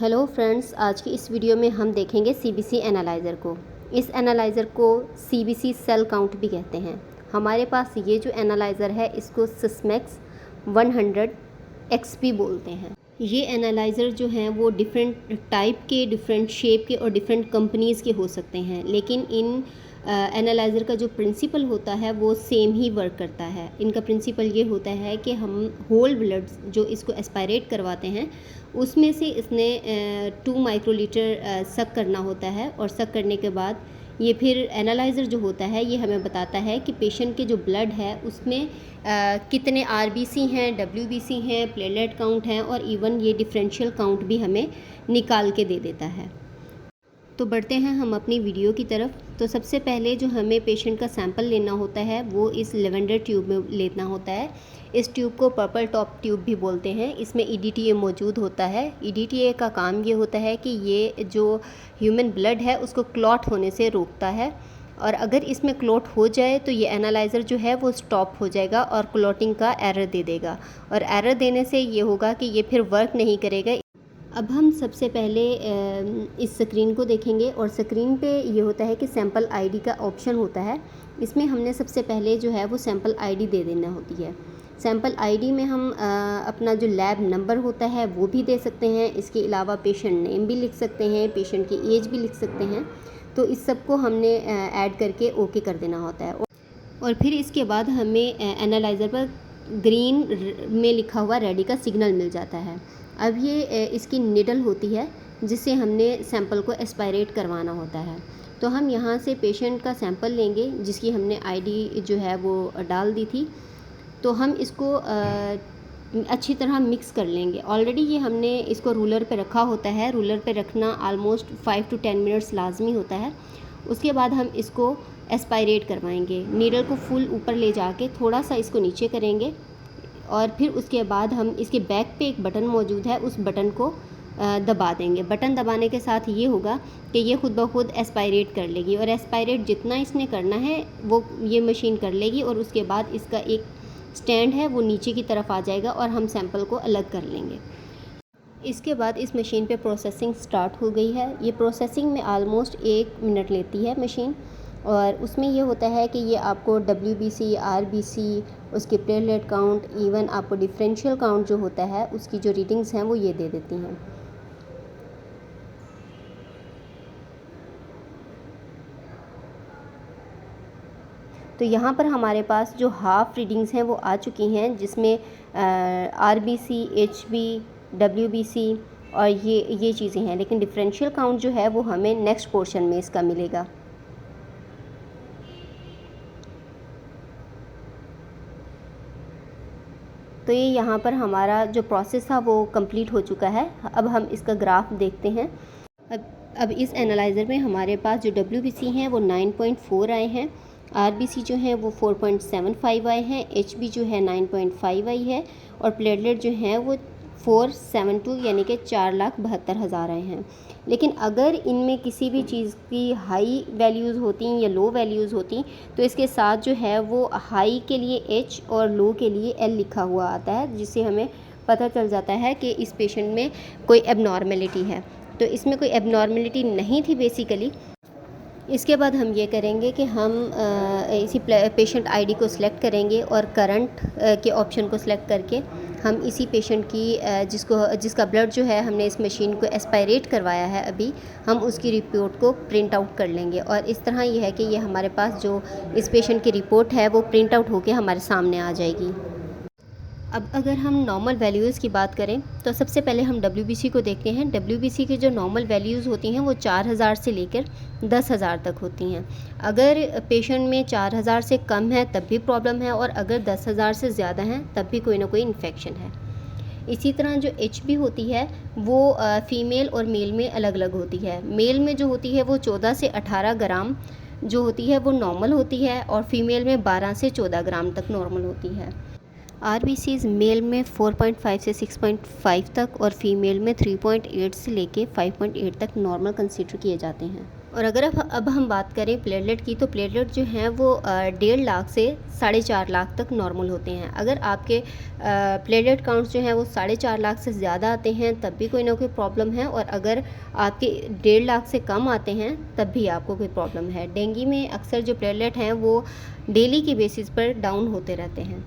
Hello friends, आज की इस वीडियो में हम देखेंगे सीबीसी एनालाइज़र को। इस एनालाइज़र को सीबीसी सेल काउंट भी कहते हैं। हमारे पास ये जो एनालाइज़र है इसको सिस्मैक्स 100 XP बोलते हैं। ये एनालाइज़र जो हैं वो डिफरेंट टाइप के, डिफरेंट शेप के और डिफरेंट कंपनीज़ के हो सकते हैं, लेकिन इन एनालाइज़र का जो प्रिंसिपल होता है वो सेम ही वर्क करता है। इनका प्रिंसिपल ये होता है कि हम होल ब्लड जो इसको एस्पायरेट करवाते हैं उसमें से इसने 2 माइक्रोलीटर सक करना होता है, और सक करने के बाद ये फिर एनालाइज़र जो होता है ये हमें बताता है कि पेशेंट के जो ब्लड है उसमें कितने आरबीसी हैं, डब्ल्यूबीसी हैं, प्लेटलेट काउंट हैं, और इवन ये डिफरेंशियल काउंट भी हमें निकाल के दे देता है। तो बढ़ते हैं हम अपनी वीडियो की तरफ। तो सबसे पहले जो हमें पेशेंट का सैंपल लेना होता है वो इस लेवेंडर ट्यूब में लेना होता है। इस ट्यूब को पर्पल टॉप ट्यूब भी बोलते हैं। इसमें ईडीटीए मौजूद होता है। ईडीटीए का काम ये होता है कि ये जो ह्यूमन ब्लड है उसको क्लॉट होने से रोकता है, और अगर इसमें क्लॉट हो जाए तो ये एनालाइज़र जो है वो स्टॉप हो जाएगा और क्लॉटिंग का एरर दे देगा, और एरर देने से ये होगा कि ये फिर वर्क नहीं करेगा। अब हम सबसे पहले इस स्क्रीन को देखेंगे, और स्क्रीन पे ये होता है कि सैंपल आईडी का ऑप्शन होता है। इसमें हमने सबसे पहले जो है वो सैंपल आईडी दे देना होती है। सैंपल आईडी में हम अपना जो लैब नंबर होता है वो भी दे सकते हैं। इसके अलावा पेशेंट नेम भी लिख सकते हैं, पेशेंट की एज भी लिख सकते हैं। तो इस सब को हमने ऐड करके ओके कर देना होता है, और फिर इसके बाद हमें एनालाइज़र पर ग्रीन में लिखा हुआ रेडी का सिग्नल मिल जाता है। अब ये इसकी निडल होती है जिससे हमने सैंपल को एस्पायरेट करवाना होता है। तो हम यहाँ से पेशेंट का सैंपल लेंगे जिसकी हमने आईडी जो है वो डाल दी थी। तो हम इसको अच्छी तरह मिक्स कर लेंगे। ऑलरेडी ये हमने इसको रूलर पे रखा होता है। रूलर पे रखना आलमोस्ट 5 to 10 मिनट्स लाजमी होता है। उसके बाद हम इसको एस्पायरेट करवाएंगे। नीडल को फुल ऊपर ले जाके थोड़ा सा इसको नीचे करेंगे, और फिर उसके बाद हम इसके बैक पे एक बटन मौजूद है, उस बटन को दबा देंगे। बटन दबाने के साथ ये होगा कि ये खुद ब खुद एस्पायरेट कर लेगी, और एस्पायरेट जितना इसने करना है वो ये मशीन कर लेगी, और उसके बाद इसका एक स्टैंड है वो नीचे की तरफ आ जाएगा और हम सैंपल को अलग कर लेंगे। इसके बाद इस मशीन पे प्रोसेसिंग स्टार्ट हो गई है। ये प्रोसेसिंग में आलमोस्ट 1 मिनट लेती है मशीन, और उसमें ये होता है कि ये आपको डब्ल्यूबीसी, आरबीसी, उसके प्लेटलेट काउंट, इवन आपको डिफरेंशियल काउंट जो होता है उसकी जो रीडिंग्स हैं वो ये दे देती हैं। तो यहाँ पर हमारे पास जो हाफ़ रीडिंग्स हैं वो आ चुकी हैं, जिसमें आरबीसी, एचबी, डब्ल्यूबीसी और ये चीज़ें हैं, लेकिन डिफरेंशियल काउंट जो है वो हमें नेक्स्ट पोर्शन में इसका मिलेगा। तो ये यहाँ पर हमारा जो प्रोसेस था वो कंप्लीट हो चुका है। अब हम इसका ग्राफ देखते हैं। अब इस एनालाइज़र में हमारे पास जो डब्ल्यूबीसी हैं वो 9.4 आए हैं, आरबीसी जो हैं वो 4.75 आए हैं, एचबी जो है 9.5 आई है, और प्लेटलेट जो हैं वो 472 यानी कि 4,72,000 आए हैं। लेकिन अगर इनमें किसी भी चीज़ की हाई वैल्यूज़ होती या लो वैल्यूज़ होती तो इसके साथ जो है वो हाई के लिए H और लो के लिए L लिखा हुआ आता है, जिससे हमें पता चल जाता है कि इस पेशेंट में कोई एबनॉर्मेलिटी है। तो इसमें कोई एबनॉर्मेलिटी नहीं थी बेसिकली। इसके बाद हम ये करेंगे कि हम इसी पेशेंट आईडी को सिलेक्ट करेंगे, और करंट के ऑप्शन को सिलेक्ट करके हम इसी पेशेंट की जिसका ब्लड जो है हमने इस मशीन को एस्पायरेट करवाया है अभी, हम उसकी रिपोर्ट को प्रिंट आउट कर लेंगे। और इस तरह ये है कि ये हमारे पास जो इस पेशेंट की रिपोर्ट है वो प्रिंट आउट होकर हमारे सामने आ जाएगी। अब अगर हम नॉर्मल वैल्यूज़ की बात करें तो सबसे पहले हम डब्ल्यूबीसी को देखते हैं। डब्ल्यूबीसी की जो नॉर्मल वैल्यूज़ होती हैं वो 4,000 से लेकर 10,000 तक होती हैं। अगर पेशेंट में 4,000 से कम है तब भी प्रॉब्लम है, और अगर 10,000 से ज़्यादा हैं तब भी कोई ना कोई इन्फेक्शन है। इसी तरह जो एचबी होती है वो फ़ीमेल और मेल में अलग अलग होती है। मेल में जो होती है वो 14 से 18 ग्राम जो होती है वो नॉर्मल होती है, और फीमेल में 12 से 14 ग्राम तक नॉर्मल होती है। आरबीसीज़ मेल में 4.5 से 6.5 तक, और फीमेल में 3.8 से लेके 5.8 तक नॉर्मल कंसीडर किए जाते हैं। और अगर अब हम बात करें प्लेटलेट की, तो प्लेटलेट जो हैं वो 1.5 लाख से 4.5 लाख तक नॉर्मल होते हैं। अगर आपके प्लेटलेट काउंट्स जो हैं वो 4.5 लाख से ज़्यादा आते हैं तब भी कोई ना कोई प्रॉब्लम है, और अगर आपके 1.5 लाख से कम आते हैं तब भी आपको कोई प्रॉब्लम है। डेंगू में अक्सर जो प्लेटलेट हैं वो डेली की बेसिस पर डाउन होते रहते हैं।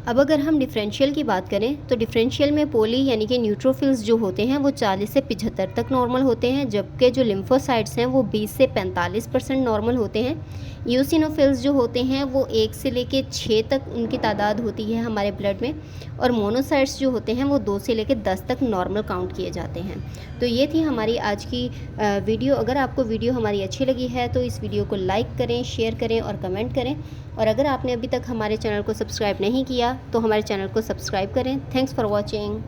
अब अगर हम डिफरेंशियल की बात करें, तो डिफरेंशियल में पोली यानी कि न्यूट्रोफिल्स जो होते हैं वो 40 से 75 तक नॉर्मल होते हैं, जबकि जो लिम्फोसाइट्स हैं वो 20 से 45% नॉर्मल होते हैं। यूसिनोफिल्स जो होते हैं वो 1 से लेके 6 तक उनकी तादाद होती है हमारे ब्लड में, और मोनोसाइट्स जो होते हैं वो 2 से लेके 10 तक नॉर्मल काउंट किए जाते हैं। तो ये थी हमारी आज की वीडियो। अगर आपको वीडियो हमारी अच्छी लगी है तो इस वीडियो को लाइक करें, शेयर करें और कमेंट करें, और अगर आपने अभी तक हमारे चैनल को सब्सक्राइब नहीं किया तो हमारे चैनल को सब्सक्राइब करें। Thanks for watching.